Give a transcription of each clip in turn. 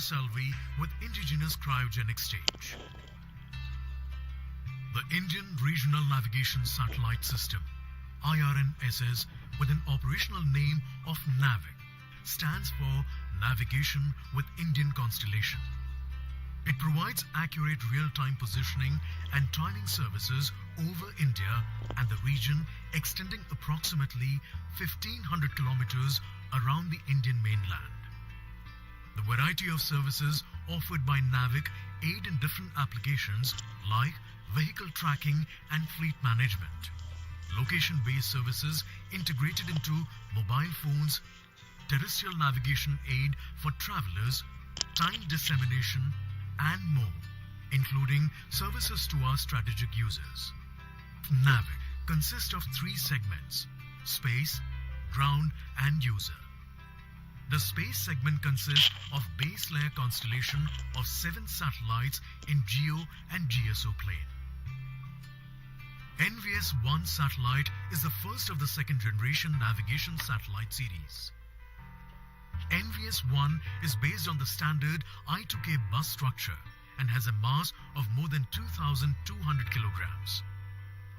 GSLV with indigenous cryogenic stage. The Indian Regional Navigation Satellite System, IRNSS, with an operational name of NAVIC, stands for Navigation with Indian Constellation. It provides accurate real-time positioning and timing services over India and the region extending approximately 1,500 kilometers around the Indian mainland. The variety of services offered by NAVIC aid in different applications like vehicle tracking and fleet management, location-based services integrated into mobile phones, terrestrial navigation aid for travelers, time dissemination, and more, including services to our strategic users. NAVIC consists of three segments: space, ground, and user. The space segment consists of base layer constellation of 7 satellites in GEO and GSO plane. NVS-01 satellite is the first of the second generation navigation satellite series. NVS-01 is based on the standard I2K bus structure and has a mass of more than 2,200 kilograms.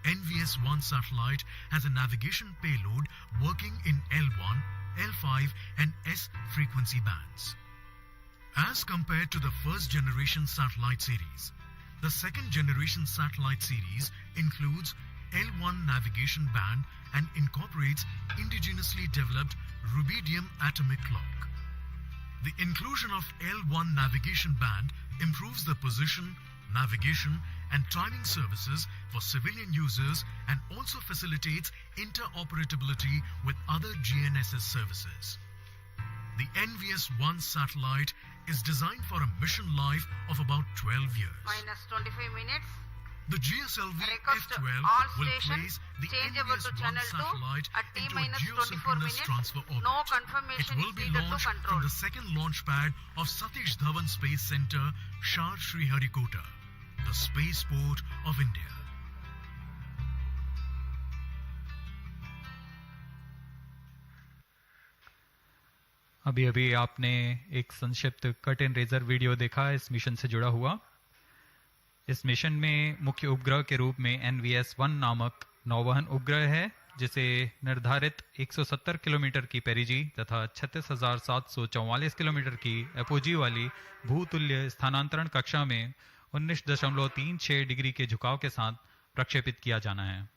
NVS-01 satellite has a navigation payload working in L1, L5 and S frequency bands. As compared to the first generation satellite series, the second generation satellite series includes L1 navigation band and incorporates indigenously developed rubidium atomic clock. The inclusion of L1 navigation band improves the position, navigation and timing services for civilian users and also facilitates interoperability with other GNSS services. The NVS-01 satellite is designed for a mission life of about 12 years. Minus 25 minutes. The GSLV F12 will place the NVS-01 satellite into a Geosynchronous transfer orbit. No confirmation It will be is needed to launched control. from the second launch pad of Satish Dhawan Space Center, Shah Sriharikota, the spaceport of India. अभी अभी आपने एक संक्षिप्त cut and razor video देखा इस mission से जुड़ा हुआ। इस मिशन में मुख्य उपग्रह के रूप में NVS-1 नामक नौवहन उपग्रह है, जिसे निर्धारित 170 किलोमीटर की पेरिजी तथा 36,744 किलोमीटर की एपोजी वाली भूतुल्य स्थानांतरण कक्षा में 19.36 डिग्री के झुकाव के साथ प्रक्षेपित किया जाना है।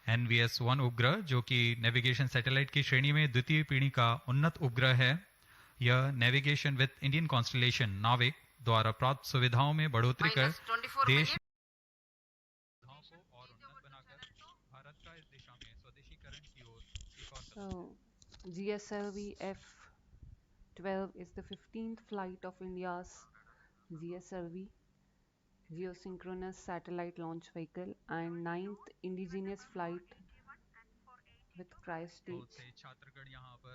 NVS-1 उपग्रह, जो कि नेविगेशन सैटेलाइट की श्रेणी में द्वितीय पीढ़ी का उन्नत उपग्रह है, यह नेविगेशन विद इंडियन कॉन्स्टलेशन नाविक द्वारा प्राप्त सुविधाओं में बढ़ोतरी कर देश और उन्नत बनाकर भारत का इस दिशा में स्वदेशीकरण की ओर एक और So, GSLV F12 is the 15th flight of India's GSLV Geosynchronous Satellite Launch Vehicle and 9th indigenous flight with cryo stage.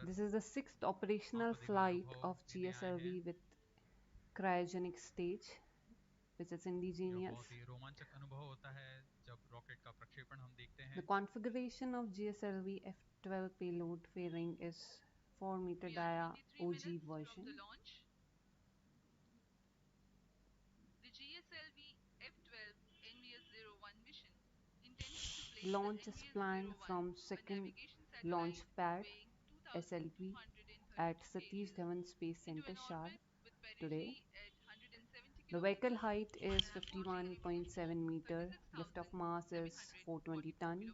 This is the 6th operational flight of GSLV with cryogenic stage, which is indigenous. The configuration of GSLV F12 payload fairing is 4-meter dia OG version. The GSLV F12 NVS-01 mission intends to place Launch is planned from second launch pad SLP at Satish Dhawan Space Center, Shah, today. The vehicle height is 51.7 meter. Lift-off mass is 420 ton.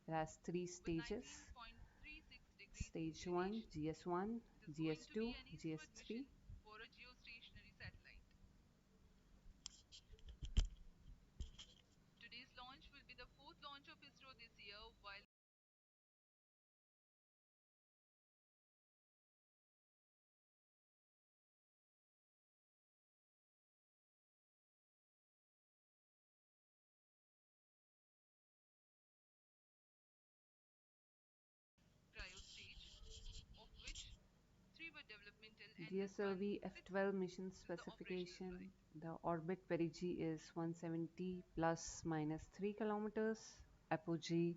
It has 3 stages. Stage 1, GS1, GS2, GS3. for a geostationary satellite. Today's launch will be the 4th launch of ISRO this year, while cryo stage, of which 3 were developmental and GSLV F12 mission specification. The orbit perigee is 170 plus minus 3 kilometers. Apogee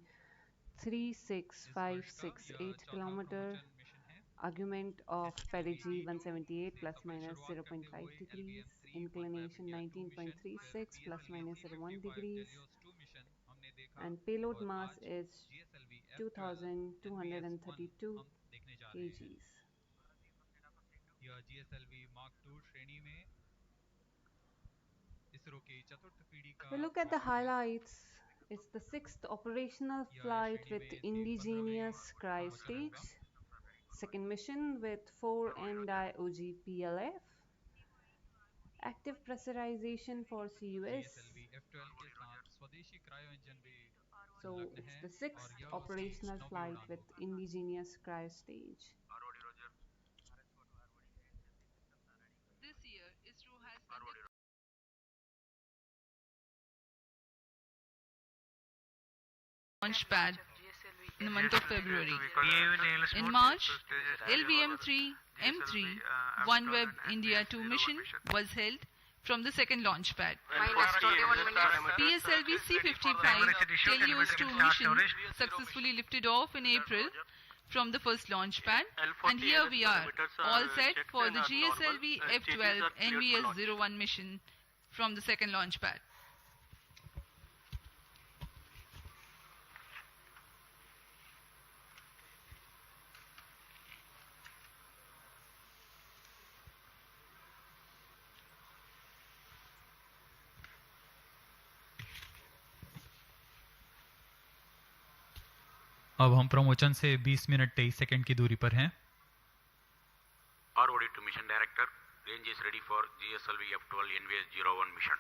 36568 kilometer. Argument of perigee 178 plus minus 0.5 degrees, inclination 19.36 plus minus 1 degrees, and payload mass is 2232 kgs. यह GSLV Mark II श्रेणी में इसरो की चतुर्थ पीढ़ी If का we look at the rocket है। highlights, it's the 6th operational यह इस flight श्रेणी with में इसकी 15वीं indigenous cryo प्रवचन stage, होगा। second mission with 4 MDI-OG PLF, active pressurization for CUS. GSLV F12 के साथ स्वदेशी क्रायो इंजन भी So संलग्न it's है the और 6th यह उसकी operational 9वीं flight उड़ान with होगा। indigenous cryo stage. This year, ISRO has conducted launch pad in the month of February. In March, LVM-3 M3 OneWeb India 2 mission was held from the second launch pad. PSLV C-55 Helios 2 mission successfully lifted off in April from the first launch pad, and here we are, all set for the GSLV F12 NVS-01 mission from the second launch pad. अब हम प्रमोचन से 20 minute 23 second की दूरी पर हैं। ROD to Mission Director, range is ready for GSLV F12 NVS-01 mission.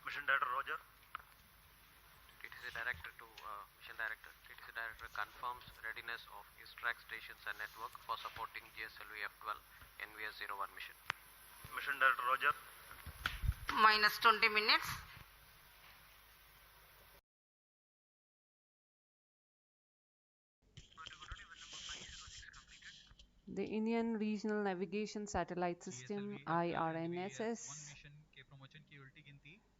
Mission Director Roger. TTC Director to Mission Director. TTC Director confirms readiness of extract stations and network for supporting GSLV F12 NVS-01 mission. Mission Director Roger. Minus 20 minutes. The Indian Regional Navigation Satellite System IRNSS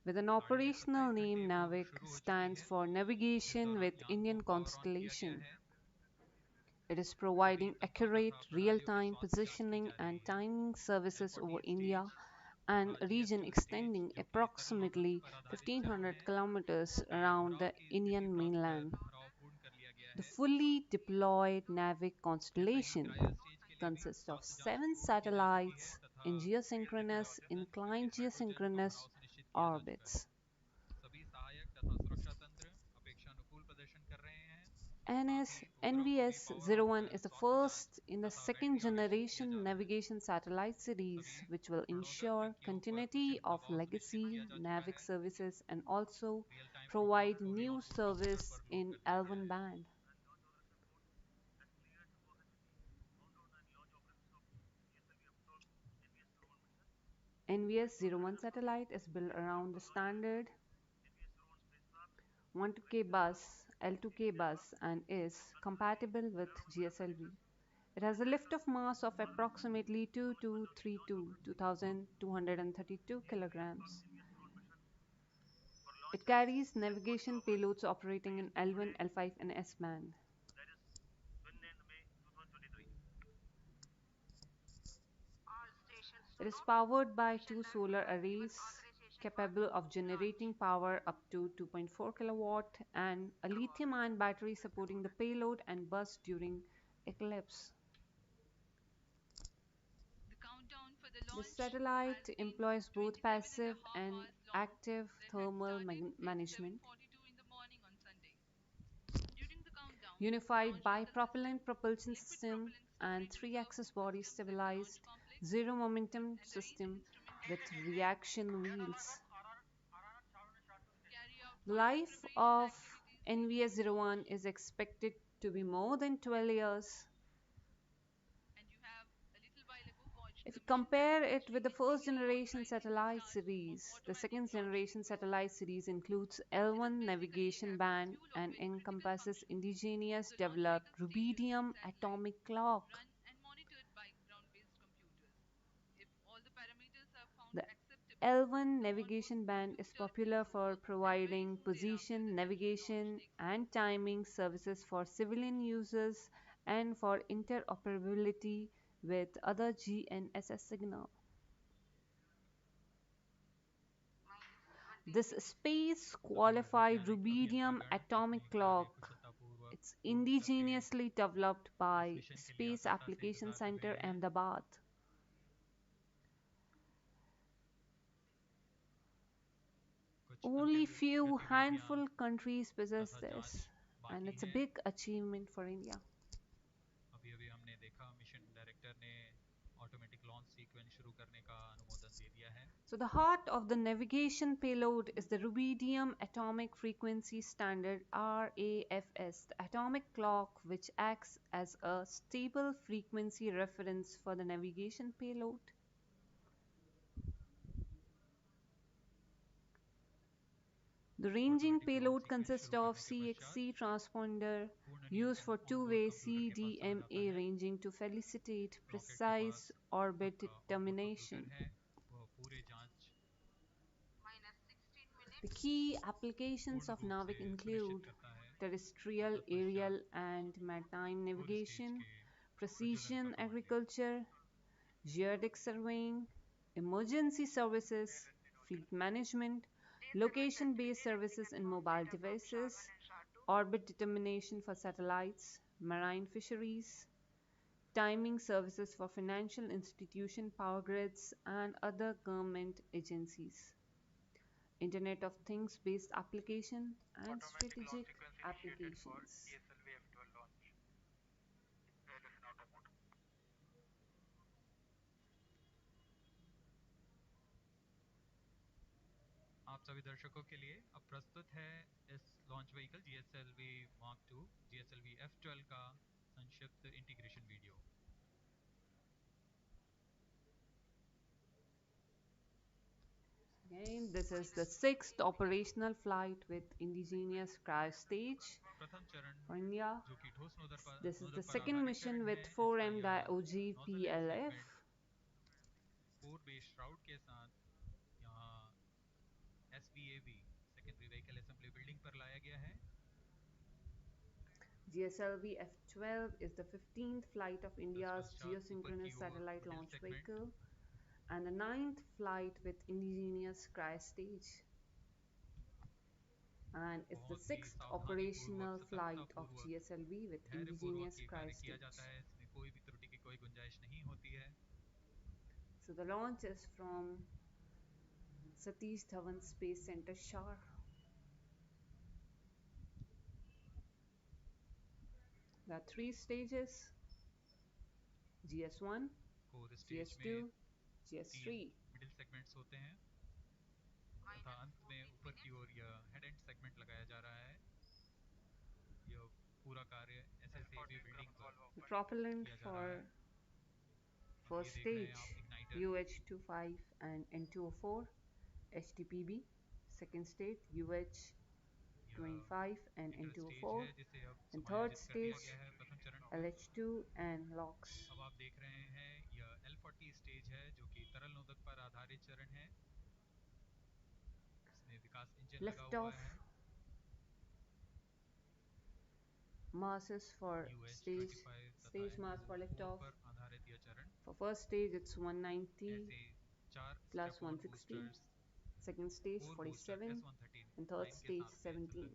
with an operational name NAVIC stands for Navigation with Indian Constellation. It is providing accurate real-time positioning and timing services over India and a region extending approximately 1500 kilometers around the Indian mainland. The fully deployed NAVIC constellation consists of 7 satellites in geosynchronous, inclined geosynchronous orbits. NVS-01 is the first in the second generation navigation satellite series, which will ensure continuity of legacy NAVIC services and also provide new service in L1 band. NVS-01 satellite is built around the standard 12K bus, L2K bus, and is compatible with GSLV. It has a lift-off mass of approximately 2232 kilograms. It carries navigation payloads operating in L1, L5, and S band. It is powered by 2 solar arrays capable of generating power up to 2.4 kilowatt and a lithium-ion battery supporting the payload and bus during eclipse. The satellite employs both passive and active thermal management, unified bipropellant propulsion system, and 3-axis body stabilized zero momentum system with reaction wheels. The life of NVS-01 is expected to be more than 12 years. If you compare it with the first generation satellite series, the second generation satellite series includes L1 navigation band and encompasses indigenous developed rubidium atomic clock. The L1 navigation band is popular for providing position, navigation, and timing services for civilian users N for interoperability with other GNSS signal. This space qualified rubidium atomic clock. It's indigenously developed by Space Application Center, Ahmedabad. Only few handful countries possess this, and it's a big achievement for India. अभी अभी हमने देखा mission director ने automatic launch sequence शुरू करने का अनुमोदन दे दिया है. So the heart of the navigation payload is the rubidium atomic frequency standard RAFS, the atomic clock which acts as a stable frequency reference for the navigation payload. The ranging payload consists of CXC transponder used for two-way CDMA ranging to facilitate precise orbit determination. The key applications of NAVIC include terrestrial, aerial, and maritime navigation, precision agriculture, geodetic surveying, emergency services, fleet management, location-based services in mobile devices, orbit determination for satellites, marine fisheries, timing services for financial institution, power grids, and other government agencies, Internet of Things based application, and strategic applications. GSLV F12 launch. Lesson out about. आप सभी दर्शकों के लिए अब प्रस्तुत है इस launch vehicle GSLV Mark II GSLV F12 का संक्षिप्त integration video. Again, this is the 6th operational flight with indigenous cryo stage for India. This is the second mission with 4M diog PLF. 4 base राउट के साथ यहाँ SVAB secondary vehicle assembly building पर लाया गया है. GSLV F12 is the 15th flight of India's Geosynchronous satellite launch vehicle and the 9th flight with indigenous cryo stage. And it's the 6th operational flight of GSLV with indigenous cryo stage. So the launch is from Satish Dhawan Space Center, Shar. There are 3 stages: GS1, GS2, GS3. Middle segments होते हैं तथा अंत में ऊपर की ओर यह head and segment लगाया जा रहा है. यह पूरा कार्य SSAB बिल्डिंग पर The propellant for first stage UH-25 and N2O4 HTPB, second stage UH-25 and N2O4, and third stage LH2 and LOX. अब आप देख रहे हैं यह L40 स्टेज है जो कि तरल नोदक पर आधारित चरण है. इसमें विकास इंजन लगा हुआ है. Masses for stage mass for liftoff. For first stage it's 190 plus 160, second stage 47, and third stage 17.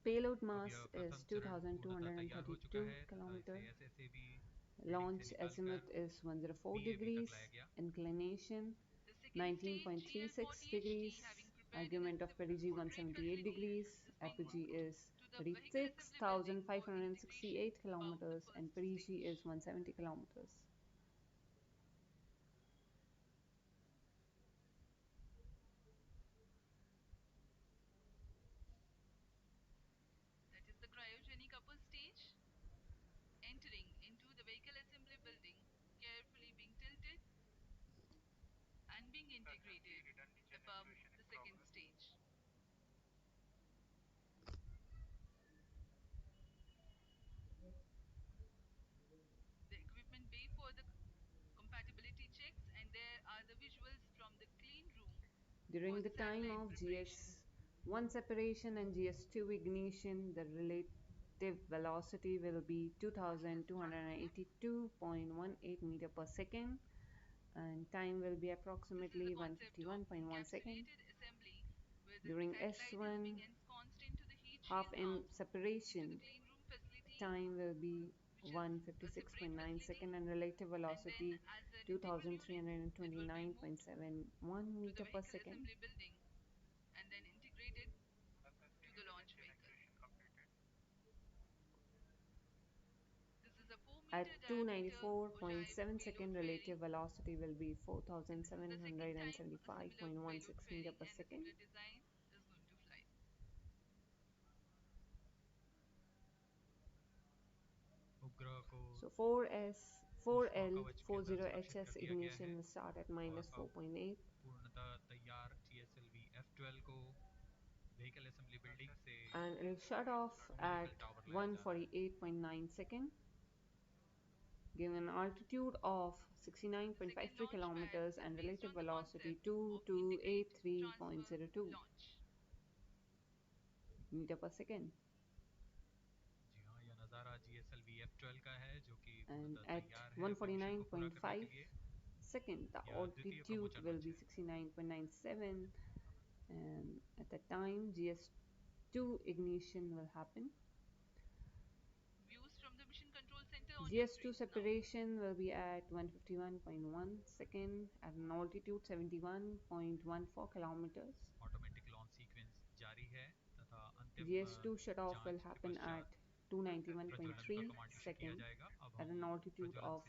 Payload mass is 2,232 kilometers. Launch azimuth is 104 degrees. Inclination 19.36 degrees. Argument of perigee 178 degrees. Apogee is 36,568 kilometers and perigee is 170 kilometers. That is the cryogenic upper stage. Entering into the vehicle assembly building, carefully being tilted and being integrated above the second stage. The equipment bay for the compatibility checks, and there are the visuals from the clean room During the time of GS1 separation and GS2 ignition, the relative velocity will be 2282.18 meter per second, and time will be approximately 151.1 seconds. During S1 half M separation, time will be 156.9 second and relative velocity 2329.71 meter per second. At 294.7 second, relative velocity will be 4775.16 meter per second. So 4L40HS ignition will start at minus 4.8. And it will shut off at 148.9 second, giving an altitude of 69.53 kilometers and relative velocity 2283.02 meter per second. And at 149.5 second, the altitude will be 69.97, and at the time GS2 ignition will happen. GS2 separation will be at 151.1 second at an altitude 71.14 kilometers. GS2 shutoff will happen at 291.3 second at an altitude of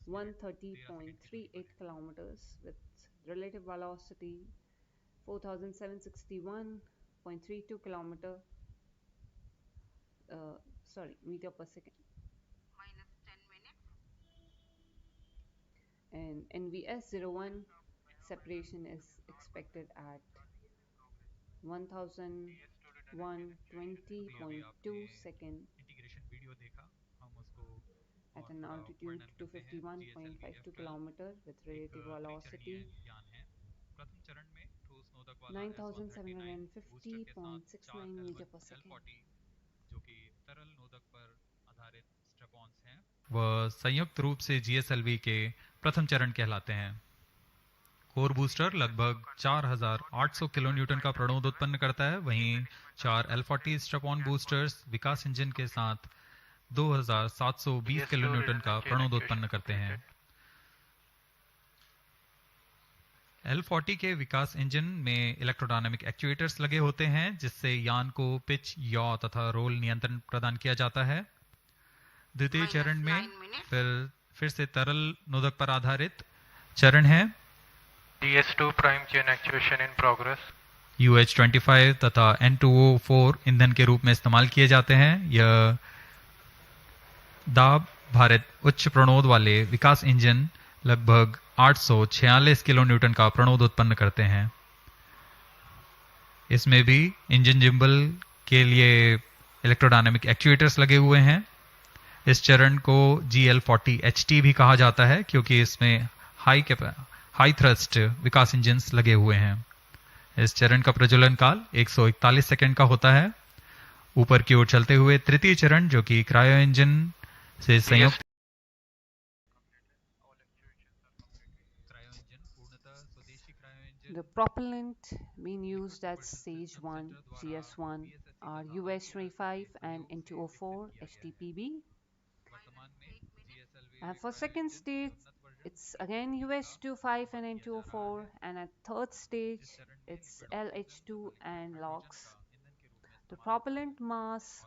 130.38 kilometers with relative velocity 4761.32 meter per second. Minus 10 minutes. And NVS-01 separation is expected at 1001.20.2 second at an altitude 251.52 kilometer with relative velocity 9750.69 meter per second. वह संयुक्त रूप से GSLV के प्रथम चरण कहलाते हैं। Core booster लगभग 4800 किलोन्यूटन का प्रणोद उत्पन्न करता है, वहीं 4 L40 स्ट्रैप-ऑन बूस्टर्स विकास इंजन के साथ 2720 किलोन्यूटन का प्रणोद उत्पन्न करते हैं। L40 के विकास इंजन में इलेक्ट्रोडायनामिक एक्चुएटर्स लगे होते हैं, जिससे यान को पिच, याव तथा रोल नियंत्रण प्रदान किया जाता है। द्वितीय चरण में फिर से तरल नोदक पर आधारित चरण है। DS2 prime chain actuation in progress. UH-25 तथा N2O4 ईंधन के रूप में इस्तेमाल किए जाते हैं। यह दाब भारित उच्च प्रणोद वाले विकास इंजन लगभग 846 किलोन्यूटन का प्रणोद उत्पन्न करते हैं। इसमें भी इंजन जिम्बल के लिए इलेक्ट्रोडायनामिक एक्चुएटर्स लगे हुए हैं। इस चरण को GL40HT भी कहा जाता है, क्योंकि इसमें हाई थ्रस्ट विकास इंजन्स लगे हुए हैं। इस चरण का प्रज्वलन काल 141 सेकंड का होता है। ऊपर की ओर चलते हुए तृतीय चरण, जो कि क्रायो इंजन से संयुक्त The propellant being used at stage 1 GS1 are UH-25 and N2O4 HTPB. And for second stage, it's again UH-25 and N2O4, and at third stage, it's LH2 and LOX. The propellant mass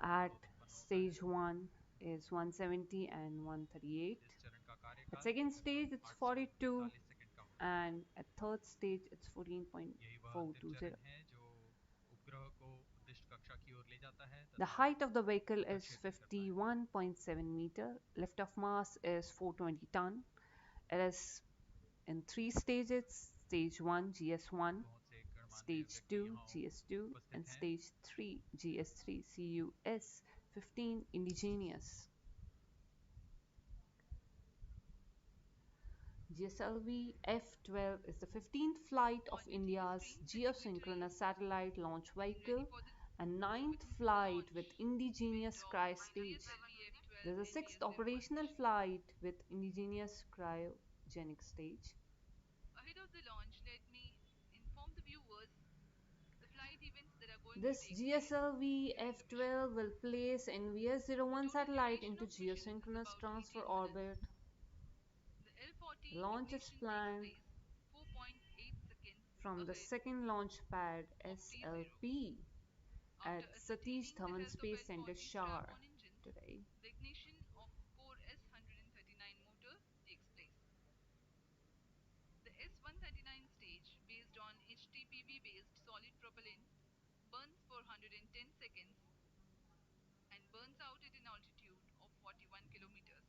at stage 1 is 170 and 138. At second stage, it's 42, and at third stage, it's 14.420. The height of the vehicle is 51.7 meter. Lift-off mass is 420 ton. It is in 3 stages: stage 1 GS1, stage 2 GS2, and stage 3 GS3 CUS 15 indigenous. GSLV F-12 is the 15th flight of India's Geosynchronous satellite launch vehicle and 9th flight with indigenous cryo stage. This is the 6th operational flight with indigenous cryogenic stage. Ahead of the launch, let me inform the viewers the flight events that are going to This take place GSLV during the mission. F-12 will place NVS-01 Total satellite duration into of mission is geosynchronous about transfer 18 minutes. orbit. The L40 Launch is ignition takes planned place 4.8 seconds from the ahead second launch pad of T0. SLP After at Satish ascertaining the Dhawan health of Space Center L40 Shar strap-on engines, today. the ignition of core S139 motor takes place. The S139 stage, based on HTPV-based solid propellant, burns for 110 seconds and burns out at an altitude of 41 kilometers.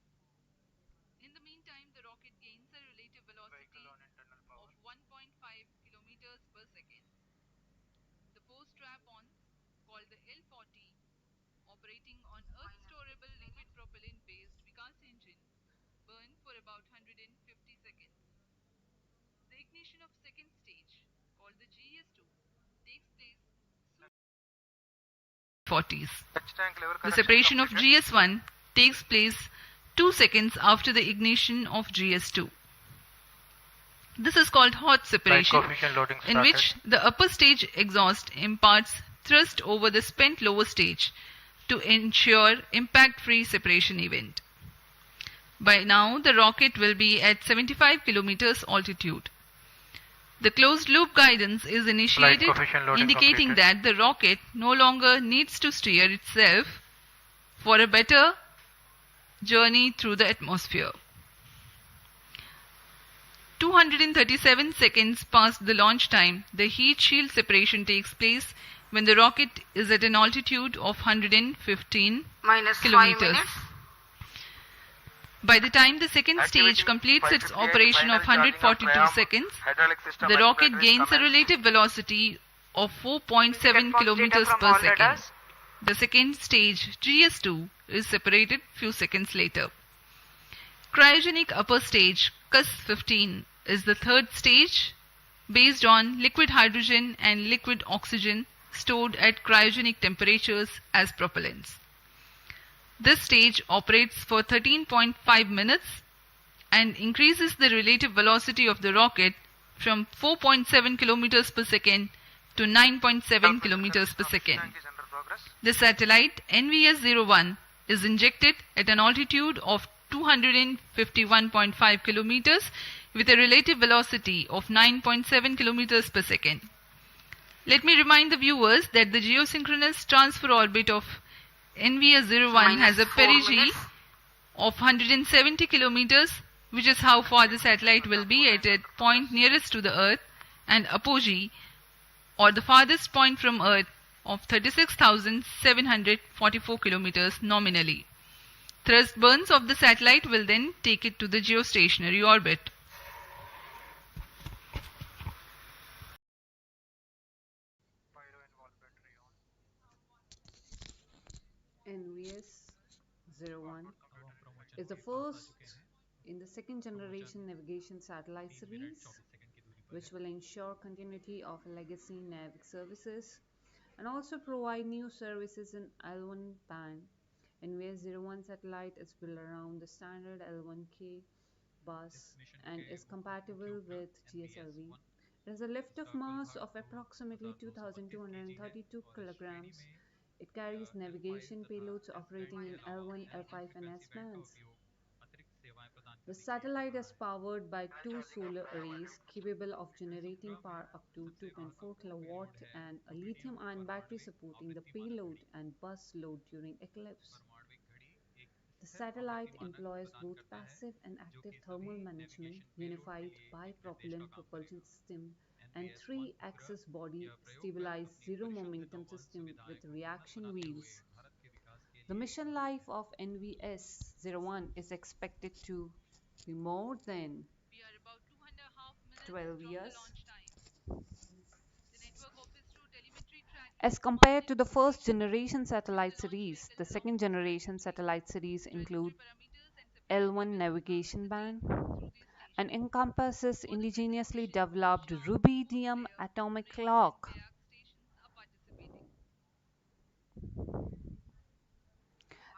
In the meantime, the rocket gains a relative velocity of 1.5 kilometers per second. The four strap-ons, called the L40, operating on Earth-storable liquid propellant-based Vikas engine, burn for about 150 seconds. The ignition of second stage, called the GS2, takes place soon 40s. The separation of GS1 takes place 2 seconds after the ignition of GS2. This is called hot separation, in which the upper stage exhaust imparts thrust over the spent lower stage to ensure impact-free separation event. By now, the rocket will be at 75 kilometers altitude. The closed loop guidance is initiated, indicating that the rocket no longer needs to steer itself for a better journey through the atmosphere. 237 seconds past the launch time, the heat shield separation takes place when the rocket is at an altitude of 115 kilometers. By the time the second stage completes its operation of 142 seconds, the rocket gains a relative velocity of 4.7 kilometers per second. The second stage, GS2, is separated few seconds later. Cryogenic upper stage, CUS-15, is the third stage based on liquid hydrogen and liquid oxygen stored at cryogenic temperatures as propellants. This stage operates for 13.5 minutes and increases the relative velocity of the rocket from 4.7 kilometers per second to 9.7 kilometers per second. The satellite NVS-01 is injected at an altitude of 251.5 kilometers with a relative velocity of 9.7 kilometers per second. Let me remind the viewers that the geosynchronous transfer orbit of NVS-01 has a perigee of 170 kilometers, which is how far the satellite will be at a point nearest to the Earth, and apogee, or the farthest point from Earth, of 36,744 kilometers nominally. Thrust burns of the satellite will then take it to the geostationary orbit. NVS-01 is the first in the second generation navigation satellite series, which will ensure continuity of legacy NAVIC services and also provide new services in L1 band. NVS-01 satellite is built around the standard L1K bus and is compatible with GSLV. It has a lift-off mass of approximately 2,232 kilograms. It carries navigation payloads operating in L1, L5 and S bands. The satellite is powered by two solar arrays capable of generating power up to 2.4 kilowatt and a lithium-ion battery supporting the payload and bus load during eclipse. The satellite employs both passive and active thermal management, unified bipropellant propulsion system, and three-axis body stabilized zero-momentum system with reaction wheels. The mission life of NVS-01 is expected to be more than We are about 2.5 minutes 12 from the years launch time. The network of ISRO telemetry tracking as compared to the first constellation generation will satellite launch series. vehicle The along second four generation trajectories. satellite series include Trajectory parameters and separation L1 tables are navigation band, ascertained through these stations. and encompasses indigenously developed rubidium atomic clock.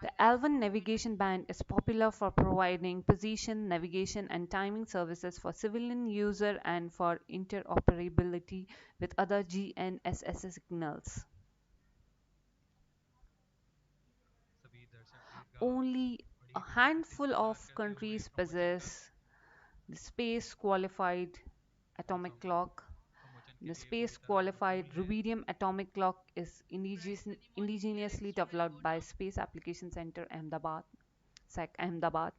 The L1 navigation band is popular for providing position, navigation, and timing services for civilian user and for interoperability with other GNSS signals. Only a handful of countries possess the space qualified atomic clock. The space qualified rubidium atomic clock is indigenously developed by Space Application Center Ahmedabad, SAC Ahmedabad,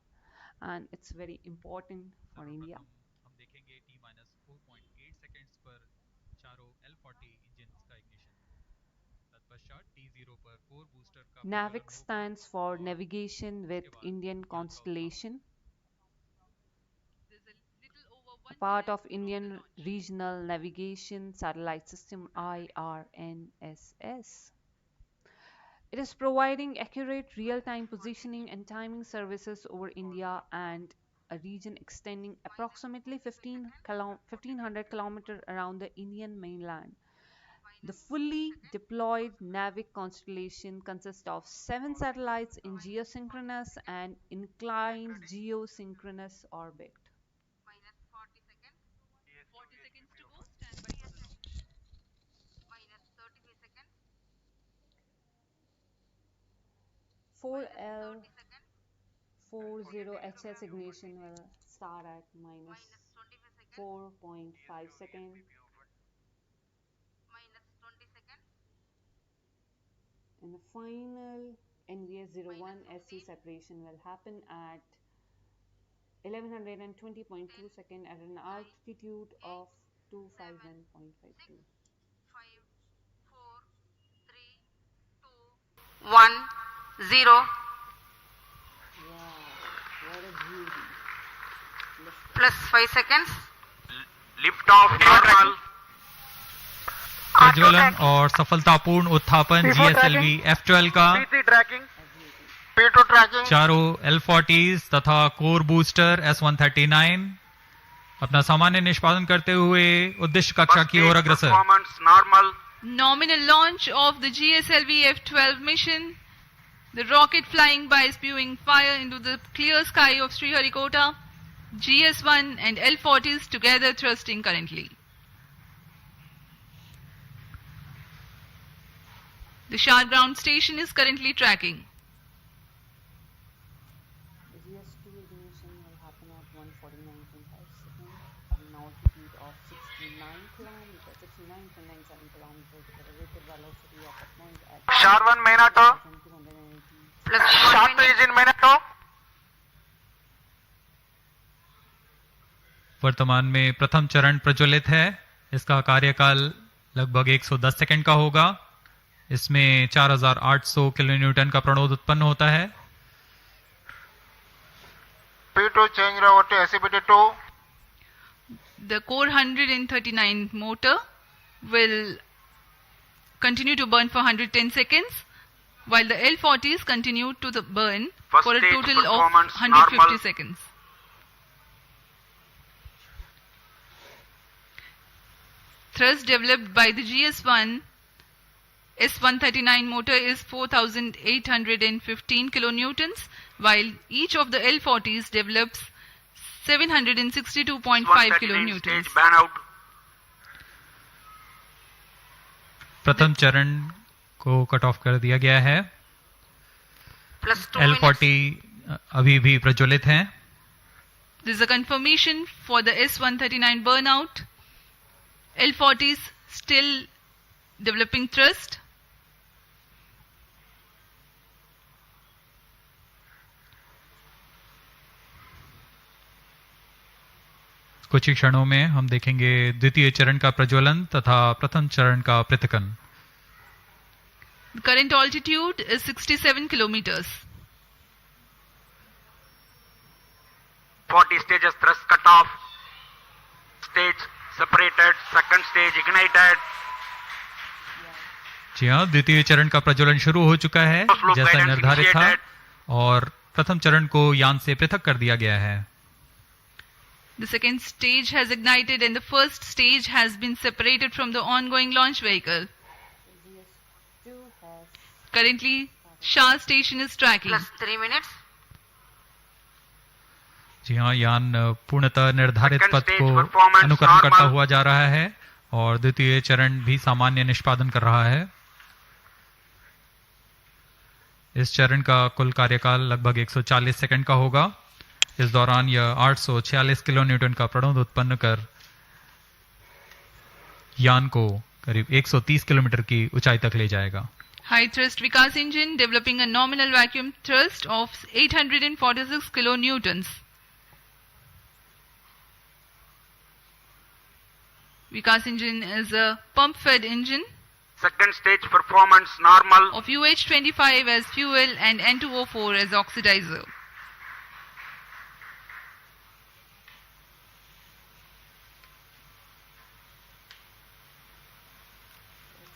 and it's very important for India. हम देखेंगे T-4.8 seconds पर चारों L40 engines का ignition. तत्पश्चात T0 पर core booster का NAVIC stands for Navigation with Indian Constellation, a part of Indian Regional Navigation Satellite System IRNSS. It is providing accurate real-time positioning and timing services over India and a region extending approximately 1500 kilometers around the Indian mainland. The fully deployed NAVIC constellation consists of 7 satellites in geosynchronous and inclined geosynchronous orbit. Minus 40 seconds. 40 seconds to go. Stand by. Minus 35 seconds. 4L40HS ignition will start at minus 4.5 seconds. Minus 20 seconds. And the final NVS-01 SC separation will happen at 1120.2 seconds at an altitude of 251.52. 5, 4, 3, 2, 1, 0. Wow, what a beauty. Plus 5 seconds. Lift off normal. प्रज्वलन और सफलतापूर्ण उत्थापन GSLV F12 का P2 tracking. चारों L40s तथा core booster S139 अपना सामान्य निष्पादन करते हुए उद्देश्य कक्षा की ओर अग्रसर। Performance normal. Nominal launch of the GSLV F12 mission. The rocket flying by spewing fire into the clear sky of Sriharikota. GS1 and L40s together thrusting currently. The Shah ground station is currently tracking. The GS2 ignition will happen at 149.5 seconds at an altitude of 69 kilometers, 69.97 kilometers with a rated velocity of a point at Shar 1 main auto. 280. Plus Shar 2 is in main auto. वर्तमान में प्रथम चरण प्रज्वलित है। इसका कार्यकाल लगभग 110 second का होगा। इसमें 4800 किलोन्यूटन का प्रणोद उत्पन्न होता है। P2 change over to SCBT2. The core 139 motor will continue to burn for 110 seconds, while the L40s continue to burn First for a stage total of performance 150 normal. seconds. Thrust developed by the GS1 S139 motor is 4815 kilonewtons, while each of the L40s develops 762.5 kilonewtons. Stage ban out. प्रथम चरण को cut off कर दिया गया है। plus 2 minutes. L40 अभी भी प्रज्वलित हैं। This is a confirmation for the S139 burnout. L40s still developing thrust. कुछ ही क्षणों में हम देखेंगे द्वितीय चरण का प्रज्वलन तथा प्रथम चरण का पृथक्कन। The current altitude is 67 kilometers. 40 stages thrust cut off. Stage separated. Second stage ignited. जी हाँ, द्वितीय चरण का प्रज्वलन शुरू हो चुका है जैसा निर्धारित था और प्रथम चरण को यान से पृथक कर दिया गया है। The second stage has ignited and the first stage has been separated from the ongoing launch vehicle. GS2 has Currently, Shah station is tracking. Plus 3 minutes. जी हाँ, यान पूर्णतः निर्धारित Second पथ stage को performance अनुकरण करता normal. हुआ जा रहा है और द्वितीय चरण भी सामान्य निष्पादन कर रहा है। इस चरण का कुल कार्यकाल लगभग 140 सेकंड का होगा। इस दौरान यह 846 किलो न्यूटन का प्रणोद उत्पन्न कर यान को करीब 130 किलोमीटर की ऊंचाई तक ले जाएगा। High thrust Vikas engine developing a nominal vacuum thrust of 846 kilonewtons. Vikas engine is a pump-fed engine Second stage performance normal. of UH25 as fuel and N2O4 as oxidizer.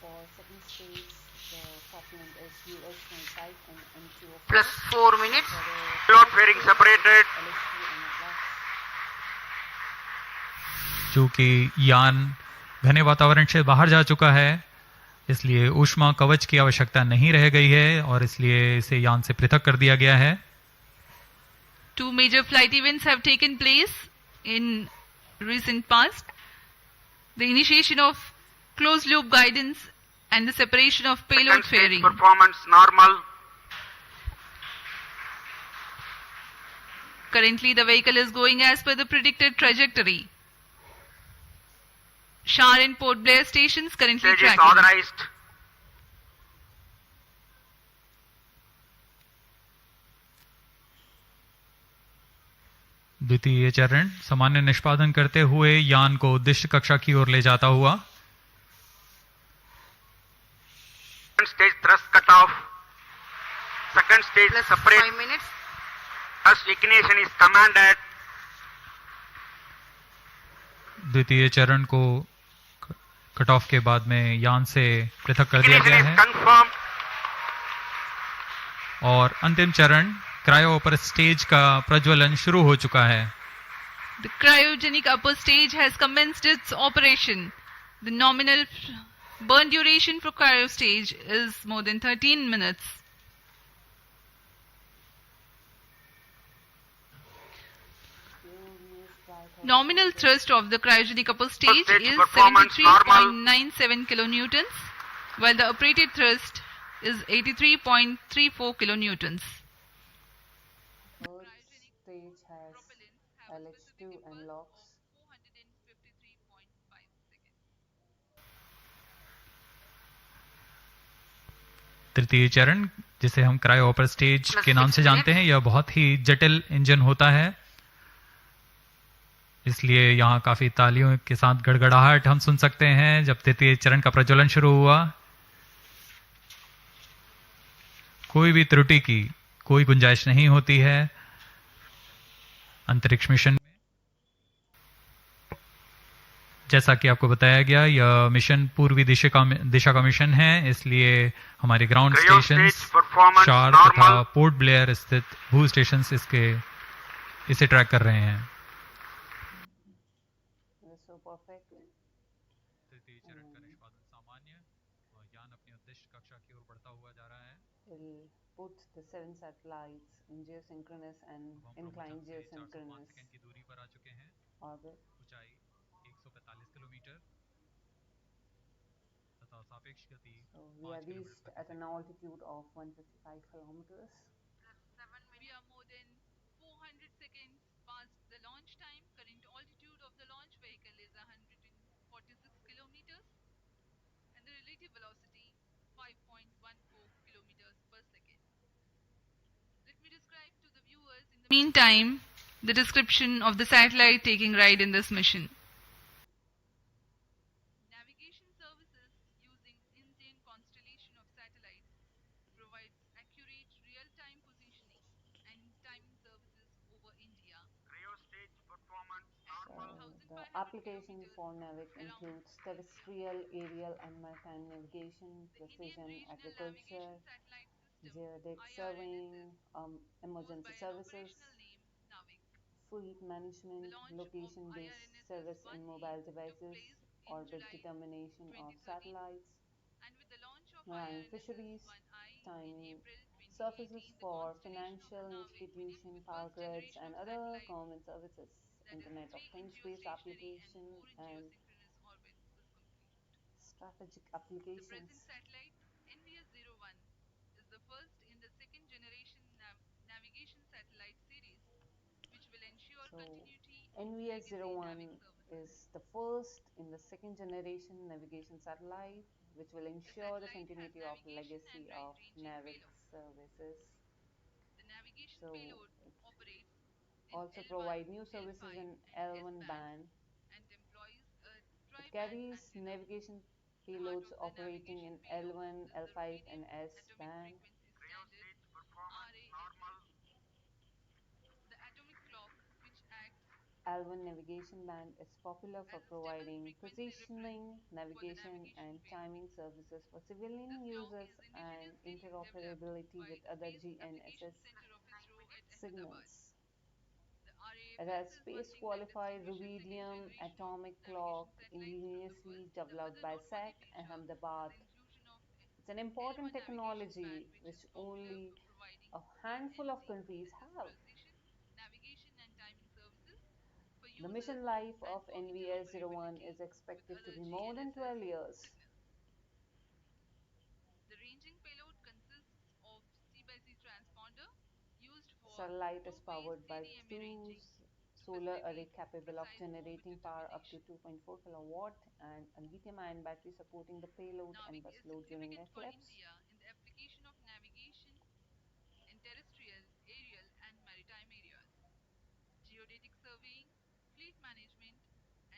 for second stage, the propellant is UH25 and N2O4. Plus 4 minutes. Load fairing separated. LS2 and LOX. चूंकि यान घने वातावरण से बाहर जा चुका है, इसलिए ऊष्मा कवच की आवश्यकता नहीं रह गई है और इसलिए इसे यान से पृथक कर दिया गया है। Two major flight events have taken place in recent past. The initiation of closed loop guidance and the separation of payload Second stage fairing. performance normal. Currently, the vehicle is going as per the predicted trajectory. Shar and Port Blair stations currently Stage is tracking. authorized. द्वितीय चरण सामान्य निष्पादन करते हुए यान को उद्दिष्ट कक्षा की ओर ले जाता हुआ। Second stage thrust cutoff. Second stage Plus separate. 5 minutes. Thrust ignition is commanded. द्वितीय चरण को कट ऑफ के बाद में यान से पृथक कर दिया Ignition गया is है confirmed. और अंतिम चरण क्रायो अपर स्टेज का प्रज्वलन शुरू हो चुका है। The cryogenic upper stage has commenced its operation. The nominal burn duration for cryo stage is more than 13 minutes. Nominal thrust of the cryogenic upper stage stage is performance normal. 73.97 kilonewtons, while the operated thrust is 83.34 kilonewtons. Third stage has LH2 and LOX. तृतीय चरण जिसे हम cryo upper stage के नाम से जानते हैं, यह बहुत ही जटिल इंजन होता है, इसलिए यहाँ काफी तालियों के साथ गड़गड़ाहट हम सुन सकते हैं जब तृतीय चरण का प्रज्वलन शुरू हुआ। कोई भी त्रुटि की कोई गुंजाइश नहीं होती है अंतरिक्ष मिशन में। जैसा कि आपको बताया गया, यह मिशन पूर्वी दिशा का मिशन है, इसलिए हमारे ground Cryo station stage performance शार तथा normal. पोर्ट ब्लेयर स्थित भू स्टेशन इसे ट्रैक कर रहे हैं। So perfect. तृतीय चरण का निष्पादन सामान्य और यान अपनी उद्दिष्ट कक्षा की ओर बढ़ता हुआ जा रहा है। We'll put the 7 satellites in geosynchronous and inclined geosynchronous second की दूरी पर आ चुके हैं। orbit. ऊंचाई 145 किलोमीटर तथा सापेक्ष गति So we are reached at an altitude of 155 kilometers. We are more than 400 seconds past the launch time. Current altitude of the launch vehicle is 146 kilometers and the relative velocity 5.14 kilometers per second. Let me describe to the viewers in the meantime the description of the satellite taking ride in this mission. Navigation services using Indian constellation of satellites provides accurate real-time positioning and timing services over India. Cryo stage performance So normal. the application for NAVIC includes terrestrial, aerial and maritime navigation, precision agriculture, geodetic surveying, emergency services, fleet management, location-based service in mobile devices, orbit determination of satellites, marine fisheries, timing services for financial institution, power grids, and other government services, Internet of Things-based application, and strategic The present applications. satellite, NVS-01, is the first in the second generation navigation satellite series, which will ensure So continuity of legacy NAVIC NVS-01 services. is the first in the second generation navigation satellite, which will The ensure the satellite has continuity of navigation and legacy of right-ranging NAVIC payload. services. The navigation So payload it operates in also L1, provide new L5, services in and S L1 band band. and employs a It tri-band carries antenna. navigation The heart payloads of the operating navigation in payload L1, is the L5, and Radiant S Atomic band. Frequency Cryo Standard stage performance normal. RASS, the atomic clock which acts L1 navigation band is popular for as a stable providing frequency reference positioning, for the navigation, navigation and payload. timing services for civilian This clock users is and indigenously developed interoperability by with the other Space GNSS Applications Center of ISRO at Ahmedabad. signals. The It RAFS has is working with space-qualified distinguishes second rubidium generation of atomic clock navigation satellites from the indigenously first. The developed other by noteworthy SAC feature is Ahmedabad. the inclusion of It's an important L1 navigation technology band, which which is popular only for providing a handful of PNC, countries that is have. precision, navigation and timing services for The users mission life and of for NVS-01 interoperability is with expected to other be more than GNSS 12 years. signals. The ranging payload consists of C by C transponder used for Satellite is two-way powered by CDMA two ranging to solar array facilitate capable of precise orbit generating power up to determination. 2.4 kilowatt and a lithium-ion battery supporting the payload and NAVIC bus is load during significant for eclipse. India in the application of navigation in terrestrial, aerial, and maritime areas, geodetic surveying, fleet management,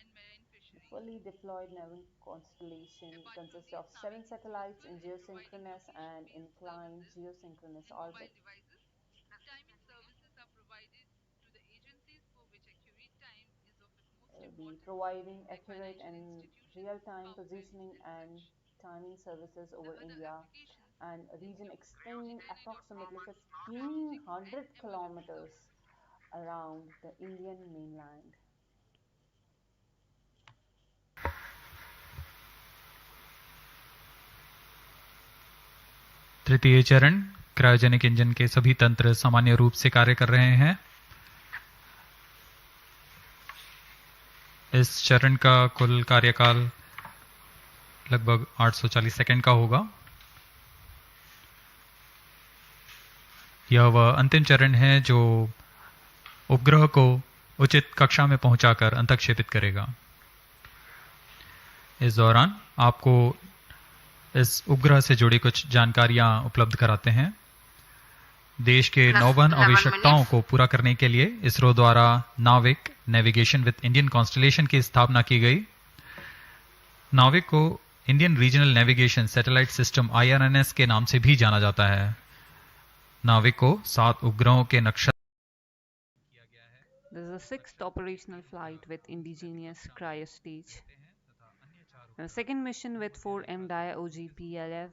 and marine The fisheries. fully deployed Neven constellation Apart from consists these, of 7 NAVIC is satellites useful in in providing geosynchronous and location-based inclined services geosynchronous in orbit. mobile devices. Timing services are provided to the agencies for which accurate time is of utmost Will be importance, providing like accurate financial and institutions, real-time power grids, positioning and and such. timing services The over other India applications and a region include Cryo extending stage Internet of approximately Things, performance normal. strategic and 1500 emergency kilometers services. around the Indian mainland. तृतीय चरण cryogenic engine के सभी तंत्र सामान्य रूप से कार्य कर रहे हैं। इस चरण का कुल कार्यकाल लगभग 840 सेकंड का होगा। यह वह अंतिम चरण है जो उपग्रह को उचित कक्षा में पहुंचाकर अंतक्षेपित करेगा। इस दौरान आपको इस उपग्रह से जुड़ी कुछ जानकारियां उपलब्ध कराते हैं। देश के नौवहन आवश्यकताओं को पूरा करने के लिए इसरो द्वारा नाविक नेविगेशन विद इंडियन कॉन्स्टलेशन की स्थापना की गई। नाविक को Indian regional navigation satellite system IRNS के नाम से भी जाना जाता है। नाविक को 7 उपग्रहों के नक्शा This is the sixth operational flight with indigenous cryo stage. The second mission with 4M dia OGPLF,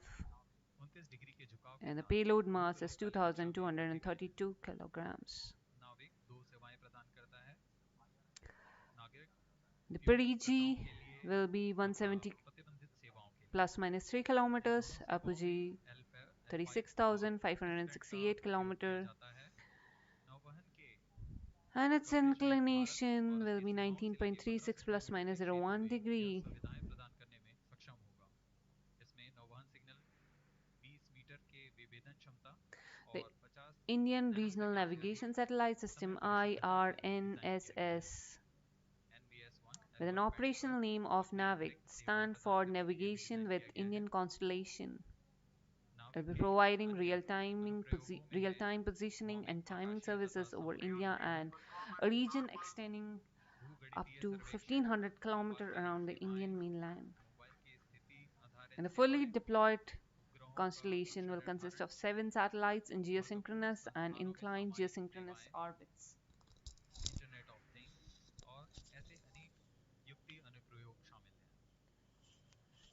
and the payload mass is 2,232 kilograms. The perigee will be 170 plus minus 3 kilometers, apogee 36,568 kilometers, and its inclination will be 19.36 plus minus 0.1 degree. The Indian Regional Navigation Satellite System IRNSS, with an operational name of NAVIC, stand for Navigation with Indian Constellation. It will be providing real-time positioning and timing services over India and a region extending up to 1,500 kilometers around the Indian mainland. And the fully deployed constellation will consist of 7 satellites in geosynchronous and inclined geosynchronous orbits.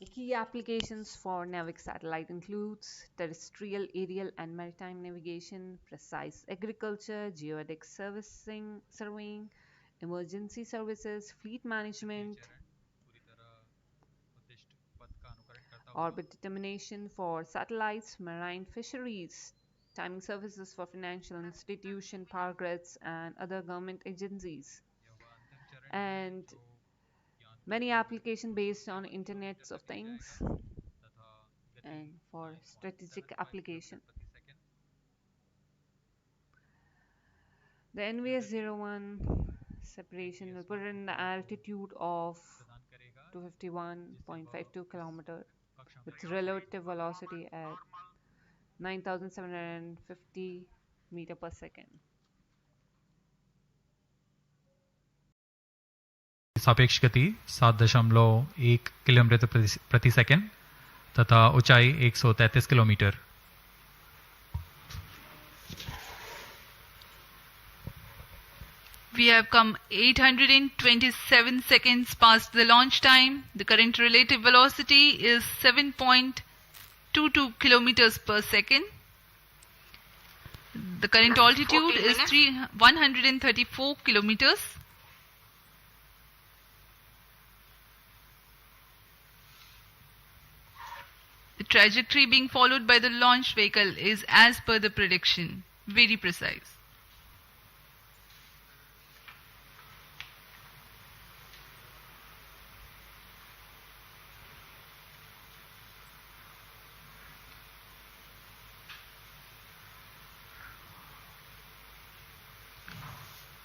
The Key applications for NAVIC satellite includes terrestrial, aerial and maritime navigation, precise agriculture, geodetic surveying, emergency services, fleet management, orbit determination for satellites, marine fisheries, timing services for financial institution, power grids and other government agencies, and many applications based on Internets of Things and for strategic application. The NVS-01 separation will put it in the altitude of 251.52 km with relative velocity at 9,750 meter per second. सापेक्ष गति 7.1 kilometre प्रति second तथा ऊंचाई 133 kilometre. We have come 827 seconds past the launch time. The current relative velocity is 7.22 kilometers per second. The current altitude is 134 kilometers. The trajectory being followed by the launch vehicle is as per the prediction, very precise.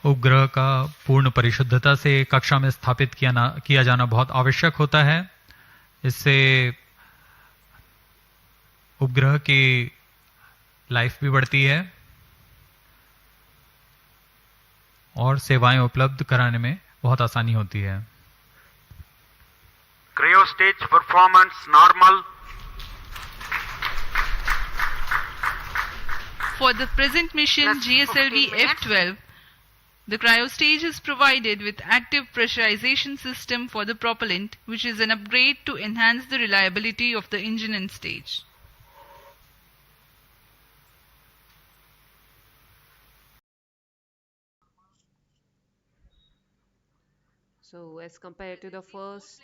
उपग्रह का पूर्ण परिशुद्धता से कक्षा में स्थापित किया जाना बहुत आवश्यक होता है. इससे उपग्रह की लाइफ भी बढ़ती है और सेवाएं उपलब्ध कराने में बहुत आसानी होती है. Cryo stage performance normal. For the present mission GSLV F12, the cryo stage is provided with active pressurization system for the propellant, which is an upgrade to enhance the reliability of the engine and stage. So as compared to the first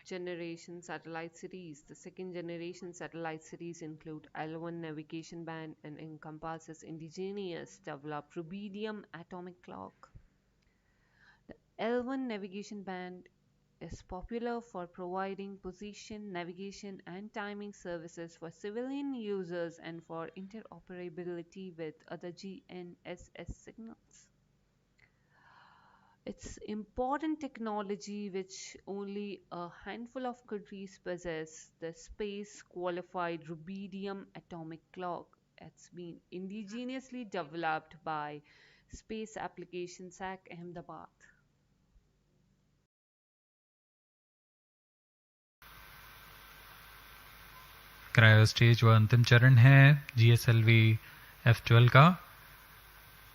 generation satellite series, the second generation satellite series include L1 navigation band and encompasses indigenous developed rubidium atomic clock. The L1 navigation band is popular for providing position, navigation and timing services for civilian users and for interoperability with other GNSS signals. It's important technology which only a handful of countries possess, the space qualified rubidium atomic clock. It's been indigenously developed by Space Application SAC Ahmedabad. Cryo stage व अंतिम चरण है GSLV F12 का,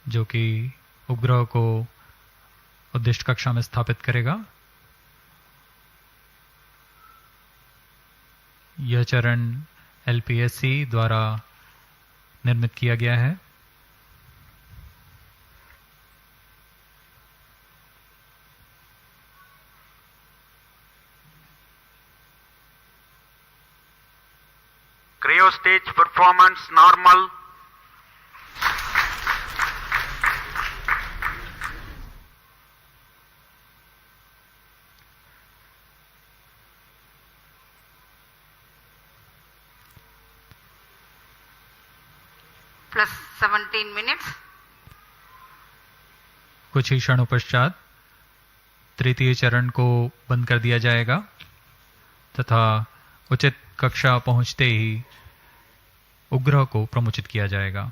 जो कि उपग्रह को उद्दिष्ट कक्षा में स्थापित करेगा. यह चरण LPSC द्वारा निर्मित किया गया है. Cryo stage performance normal. Plus 17 minutes. कुछ ही क्षणों पश्चात तृतीय चरण को बंद कर दिया जाएगा तथा उचित कक्षा पहुंचते ही उपग्रह को प्रमोचित किया जाएगा.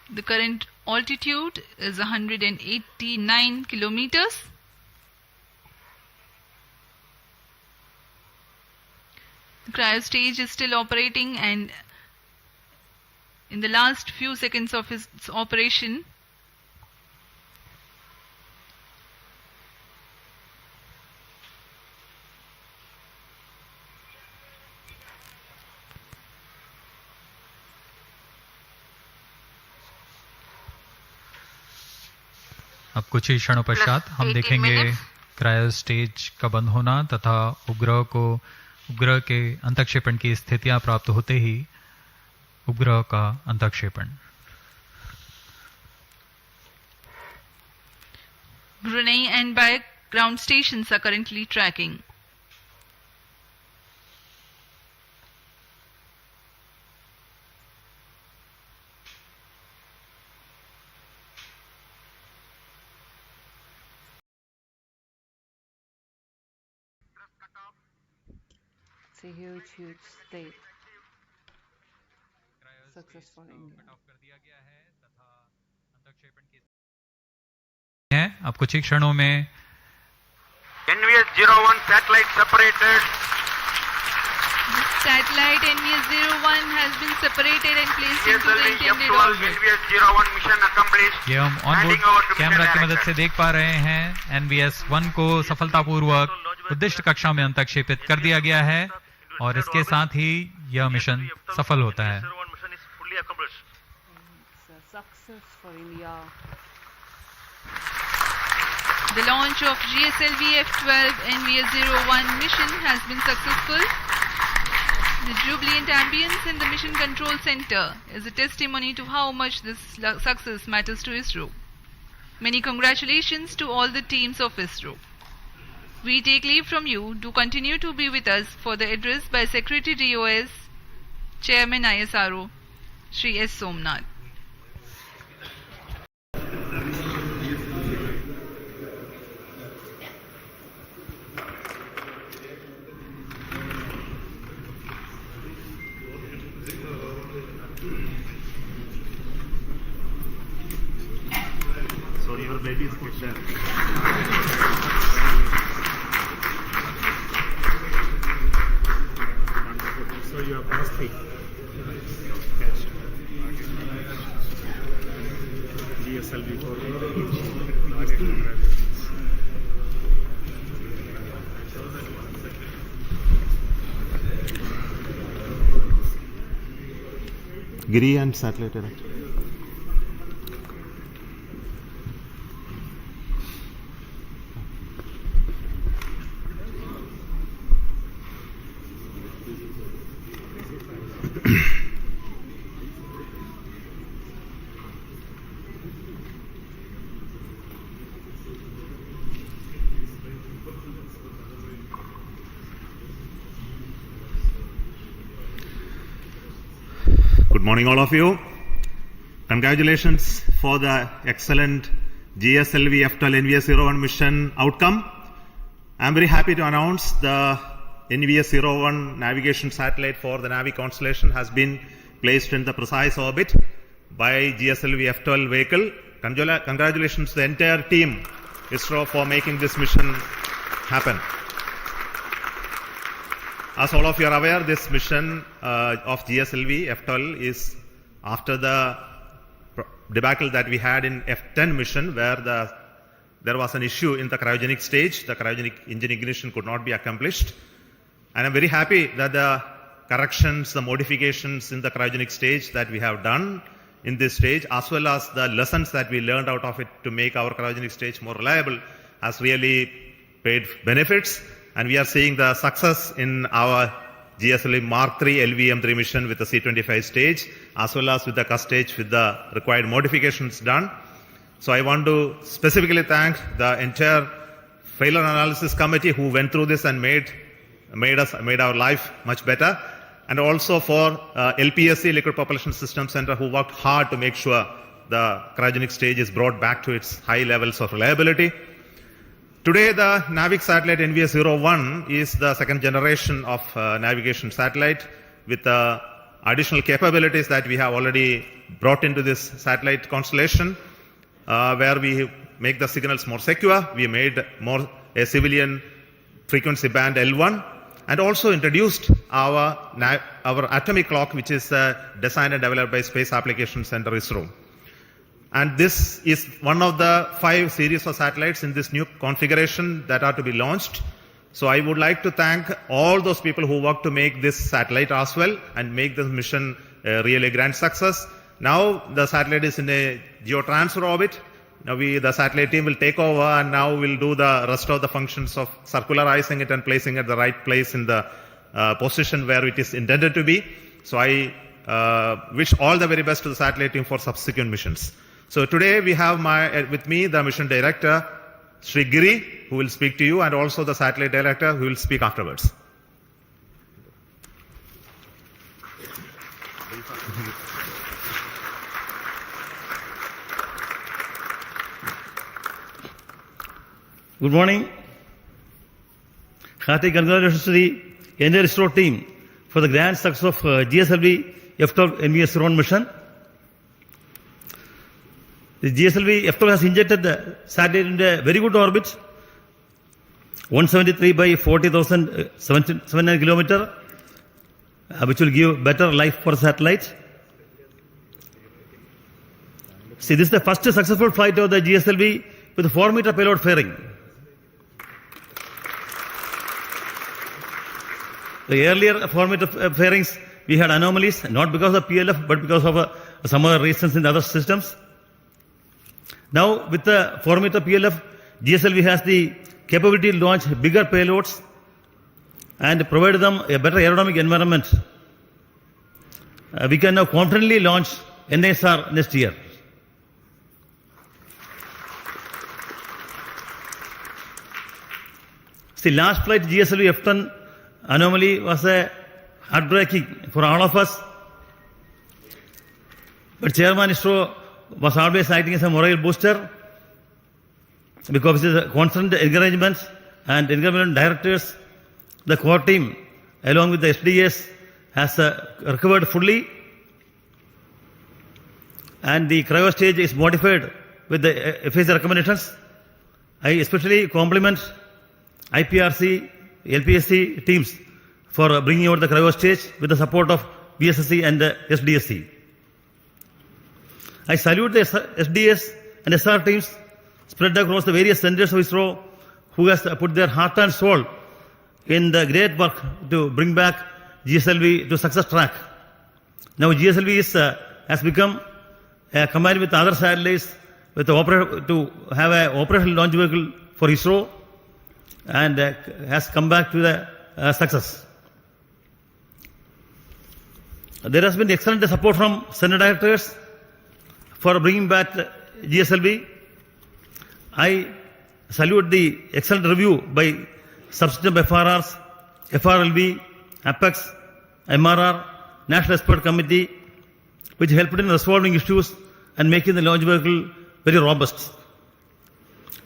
The current altitude is 189 kilometers. The cryo stage is still operating and in the last few seconds of its operation. अब कुछ ही क्षणों पश्चात हम देखेंगे क्रायो स्टेज का बंद होना तथा उपग्रह के अंतक्षेपण की स्थितियां प्राप्त होते ही उपग्रह का अंतक्षेपण। Brunei and Bayak ground stations are currently tracking. It's a huge state. Success for India. अब कुछ ही क्षणों में NVS-01 satellite separated. The satellite NVS-01 has been separated and placed into the GSLV intended F12 orbit. NVS-01 mission accomplished. ये हम onboard camera की मदद से देख पा रहे हैं। NVS-1 को सफलतापूर्वक उद्दिष्ट कक्षा में अंतक्षेपित कर दिया गया है और इसके साथ ही यह मिशन सफल होता है। It's a success for India. The launch of GSLV F12 NVS-01 mission has been successful. The jubilant ambience in the Mission Control Center is a testimony to how much this success matters to ISRO. Many congratulations to all the teams of ISRO. We take leave from you. Do continue to be with us for the address by Secretary DOS, Chairman ISRO, Shri S. Somnath. So your baby is put there. So you have passed three. Catch. GSLV 4. Giri and satellite director. Good morning, all of you. Congratulations for the excellent GSLV F12 NVS-01 mission outcome. I am very happy to announce the NVS-01 navigation satellite for the Navi constellation has been placed in the precise orbit by GSLV F12 vehicle. Congratulations to the entire team ISRO for making this mission happen. As all of you are aware, this mission of GSLV F12 is after the debacle that we had in F10 mission, where there was an issue in the cryogenic stage. The cryogenic engine ignition could not be accomplished. And I'm very happy that the corrections, the modifications in the cryogenic stage that we have done in this stage, as well as the lessons that we learned out of it to make our cryogenic stage more reliable, has really paid benefits. And we are seeing the success in our GSLV Mark III LVM3 mission with the C25 stage, as well as with the CUS stage with the required modifications done. So I want to specifically thank the entire failure analysis committee who went through this and made our life much better, and also for LPSC, Liquid Propulsion System Center, who worked hard to make sure the cryogenic stage is brought back to its high levels of reliability. Today, the NAVIC satellite NVS-01 is the second generation of navigation satellite with additional capabilities that we have already brought into this satellite constellation, where we make the signals more secure. We made more a civilian frequency band L1, and also introduced our atomic clock, which is designed and developed by Space Applications Center, ISRO. And this is one of the 5 series of satellites in this new configuration that are to be launched. So I would like to thank all those people who worked to make this satellite as well and make this mission a really grand success. Now the satellite is in a geotransfer orbit. Now the satellite team will take over and now we'll do the rest of the functions of circularizing it and placing it at the right place in the position where it is intended to be. So I wish all the very best to the satellite team for subsequent missions. So today we have with me the mission director, Sri Giri, who will speak to you, and also the satellite director who will speak afterwards. Good morning. Hearty congratulations to the entire ISRO team for the grand success of GSLV F12 NVS-01 mission. The GSLV F12 has injected the satellite into a very good orbit, 173 by 40,700 kilometers, which will give better life for satellite. See, this is the first successful flight of the GSLV with 4-meter payload fairing. The earlier 4-meter fairings, we had anomalies, not because of PLF, but because of some other reasons in the other systems. Now, with the 4-meter PLF, GSLV has the capability to launch bigger payloads and provide them a better aerodynamic environment. We can now confidently launch NISR next year. See, last flight GSLV F10 anomaly was heartbreaking for all of us. But Chairman ISRO was always acting as a morale booster because of his constant encouragement and encouragement directors. The core team, along with the SDS, has recovered fully, and the cryo stage is modified with the phase recommendations. I especially compliment IPRC, LPSC teams for bringing out the cryo stage with the support of BSSC and the SDSC. I salute the SDS and SR teams spread across the various centers of ISRO who has put their heart and soul in the great work to bring back GSLV to success track. Now GSLV has become combined with other satellites with to have an operational launch vehicle for ISRO and has come back to the success. There has been excellent support from center directors for bringing back GSLV. I salute the excellent review by subsystem FRRs, FRLV, APEX, MRR, National Expert Committee, which helped in resolving issues and making the launch vehicle very robust.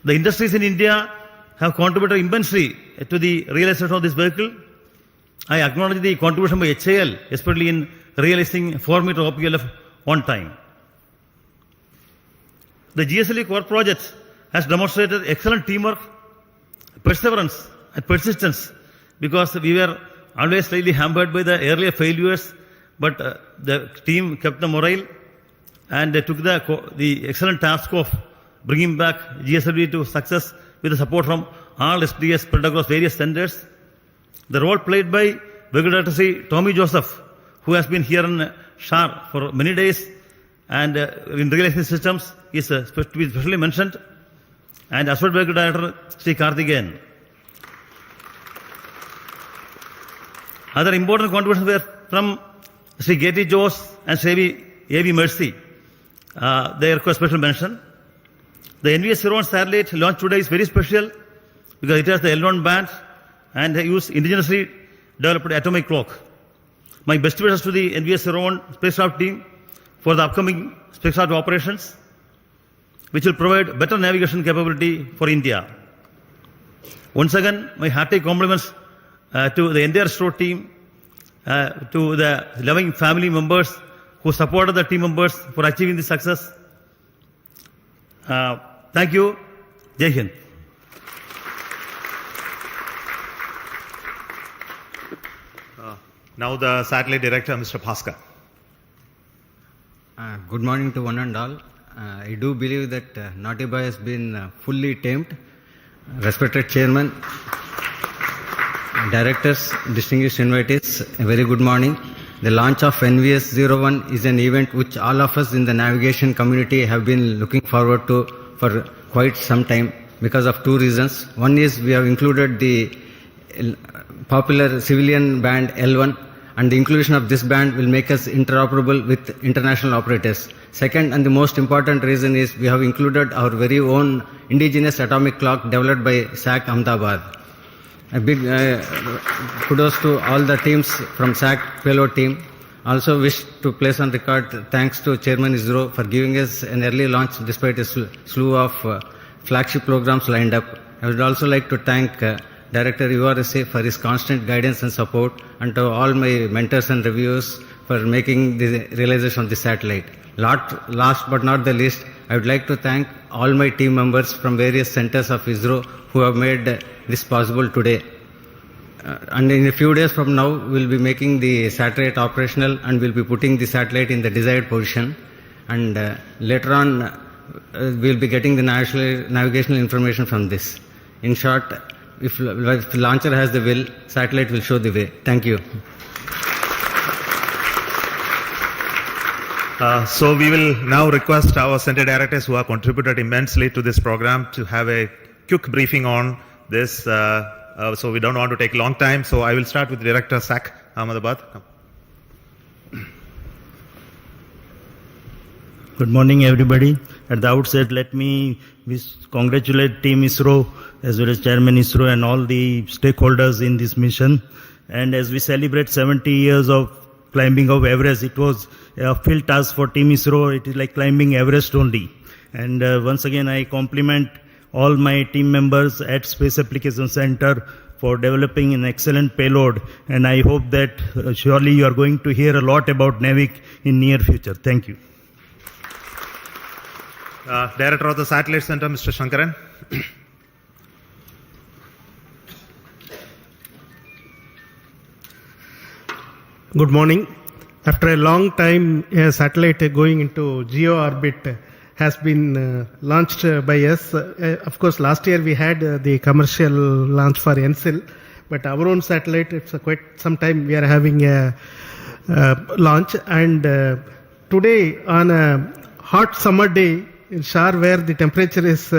The industries in India have contributed immensely to the realization of this vehicle. I acknowledge the contribution by HAL, especially in realizing 4-meter OPLF on time. The GSLV core project has demonstrated excellent teamwork, perseverance and persistence because we were always slightly hampered by the earlier failures, but the team kept the morale and they took the excellent task of bringing back GSLV to success with the support from all SDS spread across various centers. The role played by Secretary Tommy Joseph, who has been here in SHAR for many days and in realizing systems, is to be specially mentioned, and Associate Vehicle Director Sri Karthikeyan. Other important contributions were from Sri Katie Jose and Sri A.V. Mercy. They require special mention. The NVS-01 satellite launched today is very special because it has the L1 band and they use indigenously developed atomic clock. My best wishes to the NVS-01 spacecraft team for the upcoming spacecraft operations, which will provide better navigation capability for India. Once again, my hearty compliments to the entire ISRO team, to the loving family members who supported the team members for achieving this success. Thank you. Jai Hind. Now the satellite director, Mr. Bhaskar. Good morning to one and all. I do believe that Naughty Boy has been fully tamed. Respected Chairman, Directors, distinguished invitees, a very good morning. The launch of NVS-01 is an event which all of us in the navigation community have been looking forward to for quite some time because of two reasons. One is we have included the popular civilian band L1, and the inclusion of this band will make us interoperable with international operators. Second, and the most important reason is we have included our very own indigenous atomic clock developed by SAC Ahmedabad. A big kudos to all the teams from SAC payload team. Also wish to place on record thanks to Chairman ISRO for giving us an early launch despite a slew of flagship programs lined up. I would also like to thank Director IRNSS for his constant guidance and support, and to all my mentors and reviewers for making the realization of the satellite. Last but not the least, I would like to thank all my team members from various centers of ISRO who have made this possible today. And in a few days from now, we'll be making the satellite operational and we'll be putting the satellite in the desired position. And later on, we'll be getting the navigational information from this. In short, if the launcher has the will, satellite will show the way. Thank you. So we will now request our center directors who have contributed immensely to this program to have a quick briefing on this. So we don't want to take a long time. So I will start with Director SAC Ahmedabad. Good morning, everybody. At the outset, let me congratulate Team ISRO as well as Chairman ISRO and all the stakeholders in this mission. And as we celebrate 70 years of climbing of Everest, it was a field task for Team ISRO. It is like climbing Everest only. And once again, I compliment all my team members at Space Application Center for developing an excellent payload. And I hope that surely you are going to hear a lot about NAVIC in near future. Thank you. Director of the Satellite Center, Mr. Shankaran. Good morning. After a long time, a satellite going into geo orbit has been launched by us. Of course, last year we had the commercial launch for NSIL, but our own satellite, it's quite some time we are having a launch. And today, on a hot summer day in Shar, where the temperature is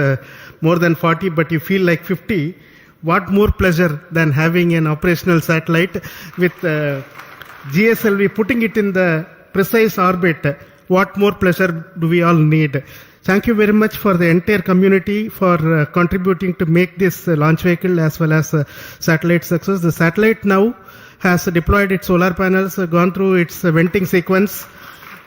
more than 40, but you feel like 50, what more pleasure than having an operational satellite with GSLV, putting it in the precise orbit. What more pleasure do we all need? Thank you very much for the entire community for contributing to make this launch vehicle as well as satellite success. The satellite now has deployed its solar panels, gone through its venting sequence,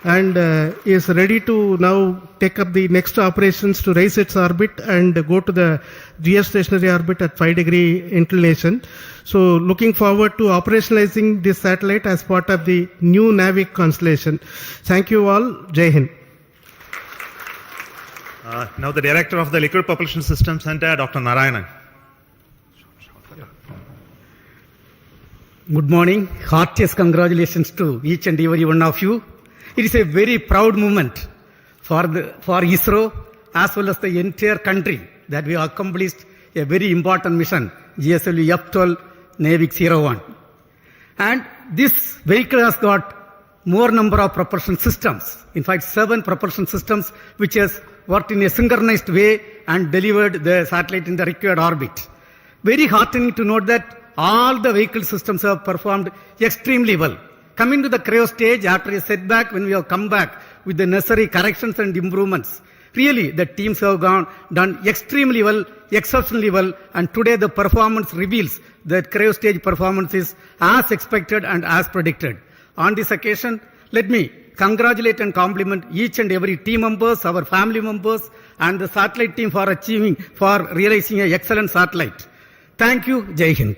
and is ready to now take up the next operations to raise its orbit and go to the geostationary orbit at 5-degree inclination. So looking forward to operationalizing this satellite as part of the new NAVIC constellation. Thank you all. Jai Hind. Now the Director of the Liquid Propulsion System Center, Dr. Narayanan. Good morning. Heartiest congratulations to each and every one of you. It is a very proud moment for ISRO as well as the entire country that we have accomplished a very important mission, GSLV F12 NAVIC 01. And this vehicle has got more number of propulsion systems. In fact, 7 propulsion systems which has worked in a synchronized way and delivered the satellite in the required orbit. Very heartening to note that all the vehicle systems have performed extremely well. Coming to the cryo stage, after a setback, when we have come back with the necessary corrections and improvements, really the teams have done extremely well, exceptionally well, and today the performance reveals that cryo stage performance is as expected and as predicted. On this occasion, let me congratulate and compliment each and every team members, our family members, and the satellite team for realizing an excellent satellite. Thank you. Jai Hind.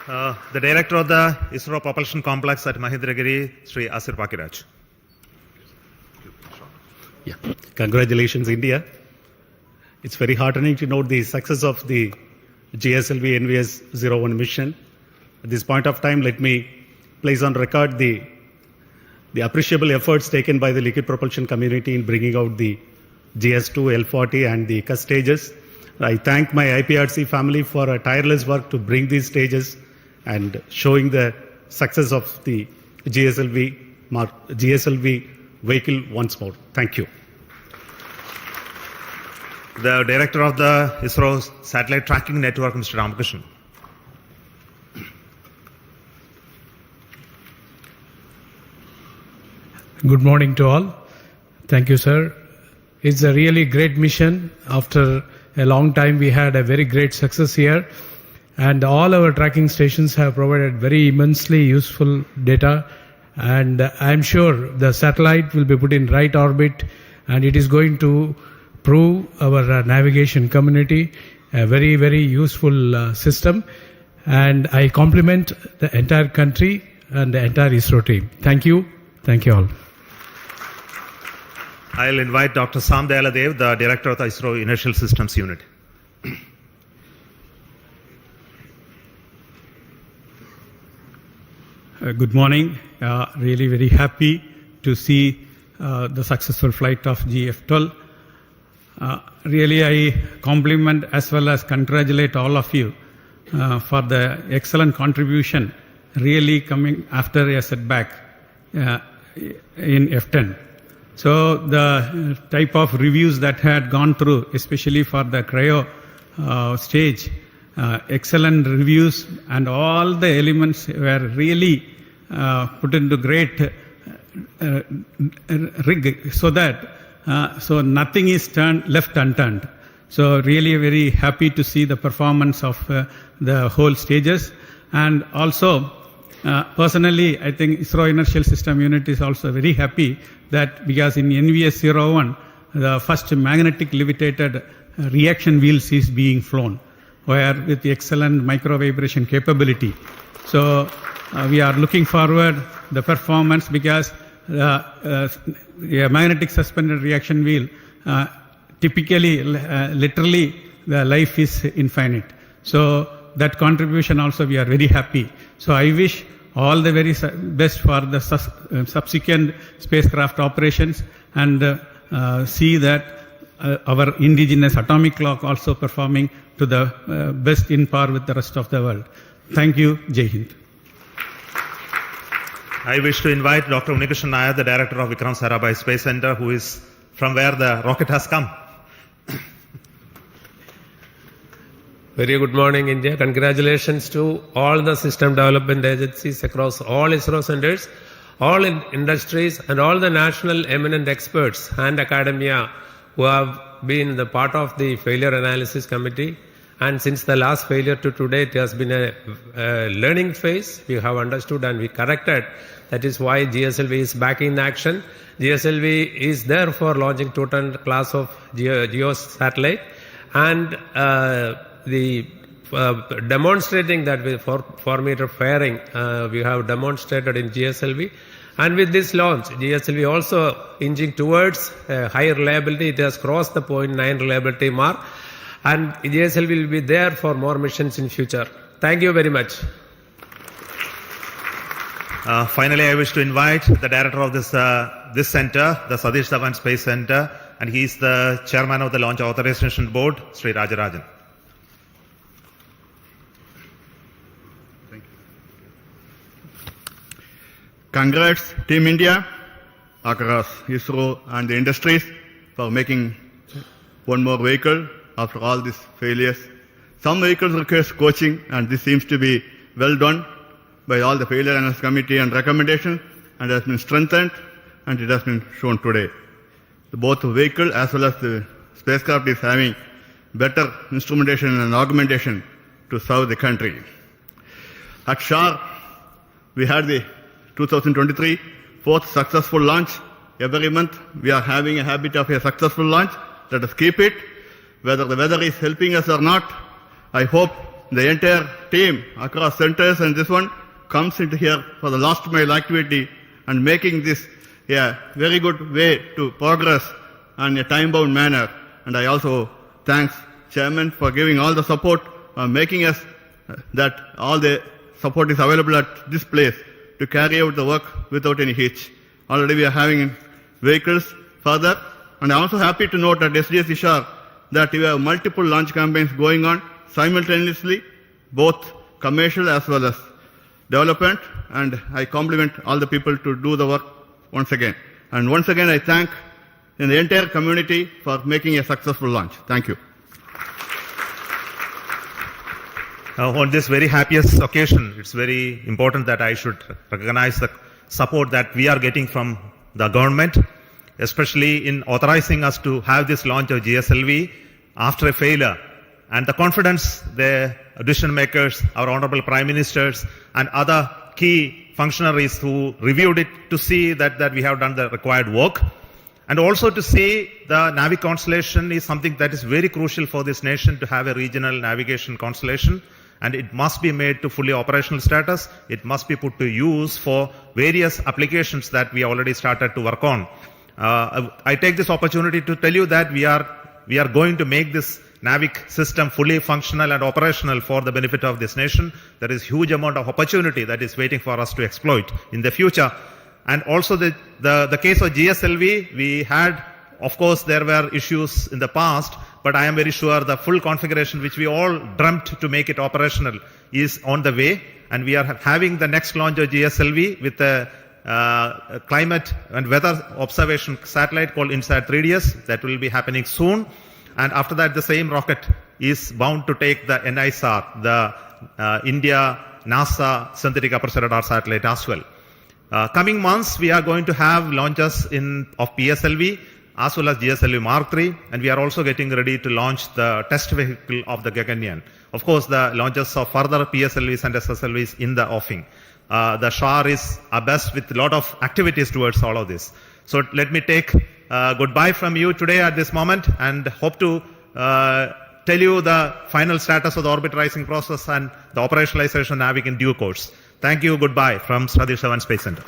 The Director of the ISRO Propulsion Complex at Mahendragiri, Sri Asir Pakiraj. Yeah. Congratulations, India. It's very heartening to note the success of the GSLV NVS-01 mission. At this point of time, let me place on record the appreciable efforts taken by the liquid propulsion community in bringing out the GS2, L40 and the CUS stages. I thank my IPRC family for a tireless work to bring these stages and showing the success of the GSLV vehicle once more. Thank you. The Director of the ISRO Satellite Tracking Network, Mr. Ramakrishnan. Good morning to all. Thank you, sir. It's a really great mission. After a long time, we had a very great success here. And all our tracking stations have provided very immensely useful data. And I'm sure the satellite will be put in right orbit, and it is going to prove our navigation community a very, very useful system. And I compliment the entire country and the entire ISRO team. Thank you. Thank you all. I'll invite Dr. Sam Dayaladev, the Director of the ISRO Inertial Systems Unit. Good morning. Really very happy to see the successful flight of GF-12. Really I compliment as well as congratulate all of you for the excellent contribution really coming after a setback in F-10. So the type of reviews that had gone through, especially for the cryo stage, excellent reviews, and all the elements were really put into great rig so that so nothing is left unturned. So really very happy to see the performance of the whole stages. And also personally, I think ISRO Inertial System Unit is also very happy that because in NVS-01, the first magnetic levitated reaction wheels is being flown, where with the excellent micro vibration capability. So we are looking forward the performance because a magnetic suspended reaction wheel typically, literally, the life is infinite. So that contribution also we are very happy. So I wish all the very best for the subsequent spacecraft operations, and see that our indigenous atomic clock also performing to the best in par with the rest of the world. Thank you. Jai Hind. I wish to invite Dr. Unikrishnan Nair, the Director of Vikram Sarabhai Space Center, who is from where the rocket has come. Very good morning, India. Congratulations to all the system development agencies across all ISRO centers, all industries, and all the national eminent experts and academia who have been the part of the failure analysis committee. And since the last failure to today, it has been a learning phase. We have understood and we corrected. That is why GSLV is back in action. GSLV is there for launching 2-ton class of GEO satellite, and demonstrating that with 4-meter fairing, we have demonstrated in GSLV. And with this launch, GSLV also inching towards higher reliability. It has crossed the 0.9 reliability mark, and GSLV will be there for more missions in future. Thank you very much. Finally, I wish to invite the director of this center, the Satish Dhawan Space Center, and he is the chairman of the Launch Authorization Board, Sri Rajarajan. Congrats, Team India, across ISRO and the industries for making one more vehicle after all these failures. Some vehicles require coaching, and this seems to be well done by all the failure analysis committee and recommendation, and has been strengthened, and it has been shown today. Both the vehicle as well as the spacecraft is having better instrumentation and augmentation to serve the country. At SHAR, we had the 2023 fourth successful launch. Every month we are having a habit of a successful launch. Let us keep it. Whether the weather is helping us or not, I hope the entire team across centers and this one comes into here for the last mile activity and making this a very good way to progress in a time-bound manner. And I also thanks Chairman for giving all the support, making us that all the support is available at this place to carry out the work without any hitch. Already we are having vehicles further, and I'm also happy to note at SDS Ishar that we have multiple launch campaigns going on simultaneously, both commercial as well as development, and I compliment all the people to do the work once again. And once again, I thank the entire community for making a successful launch. Thank you. On this very happiest occasion, it's very important that I should recognize the support that we are getting from the government, especially in authorizing us to have this launch of GSLV after a failure, and the confidence the decision makers, our honorable prime ministers, and other key functionaries who reviewed it to see that we have done the required work, and also to see the NAVIC constellation is something that is very crucial for this nation to have a regional navigation constellation, and it must be made to fully operational status. It must be put to use for various applications that we already started to work on. I take this opportunity to tell you that we are going to make this NAVIC system fully functional and operational for the benefit of this nation. There is huge amount of opportunity that is waiting for us to exploit in the future. And also the case of GSLV, we had, of course, there were issues in the past, but I am very sure the full configuration which we all dreamt to make it operational is on the way, and we are having the next launch of GSLV with a climate and weather observation satellite called INSAT 3DS that will be happening soon. And after that, the same rocket is bound to take the NISR, the India NASA synthetic aperture radar satellite as well. Coming months, we are going to have launches of PSLV as well as GSLV Mark III, and we are also getting ready to launch the test vehicle of the Gaganyaan. Of course, the launches of further PSLVs and SSLVs in the offing. The SHAR is abreast with a lot of activities towards all of this. So let me take goodbye from you today at this moment, and hope to tell you the final status of the orbit rising process and the operationalization of NAVIC in due course. Thank you. Goodbye from Satish Dhawan Space Center.